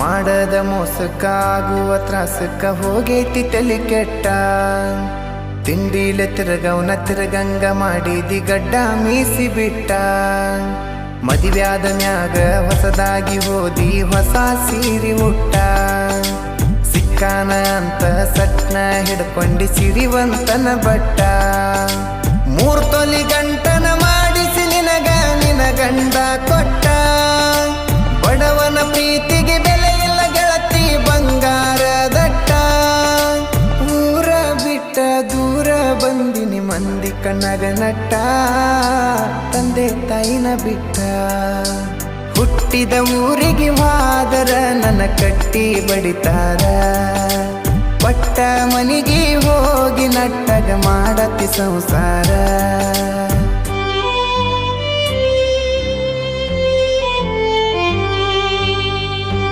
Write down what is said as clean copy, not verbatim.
ಮಾಡದ ಮೋಸಕ್ಕ ಆಗುವ ತ್ರಾಸಕ್ಕ ಹೋಗೈತಿ ತಲೆ ಕೆಟ್ಟ ತಿಂಡಿಲೆ ತಿರುಗವನ ತಿರುಗಂಗ ಮಾಡಿದಿ ಗಡ್ಡ ಮೀಸಿ ಬಿಟ್ಟ ಮದುವ್ಯಾದ ಮ್ಯಾಗ ಹೊಸದಾಗಿ ಹೋದಿ ಹೊಸ ಸೀರಿ ಉಟ್ಟ ಸಿಕ್ಕಾನ ಅಂತ ಸಟ್ನ ಹಿಡ್ಕೊಂಡಿ ಸಿರಿವಂತನ ಬಟ್ಟ 3 ತೊಲಿ ಗಂಟನ ಮಾಡಿಸಿ ನಿನಗ ನಿನ ಗಂಡ ಕೊಟ್ಟ ಬಡವನ ಪ್ರೀತಿಗೆ ಬೆಲೆ ಇಲ್ಲ ಗೆಳತಿ ಬಂಗಾರದಟ್ಟ ಊರ ಬಿಟ್ಟ ದೂರ ಬಂದಿನಿ ಮಂದಿ ಕಣ್ಣಗ ನಟ್ಟ ತಂದೆ ತಾಯಿನ ಬಿಟ್ಟ ಹುಟ್ಟಿದ ಊರಿಗೆ ಹೋದರ ನನ್ನ ಕಟ್ಟಿ ಬಡಿತಾರ ಪಟ್ಟ ಮನಿಗೆ ಹೋಗಿ ನಟ್ಟಗ ಮಾಡತಿ ಸಂಸಾರ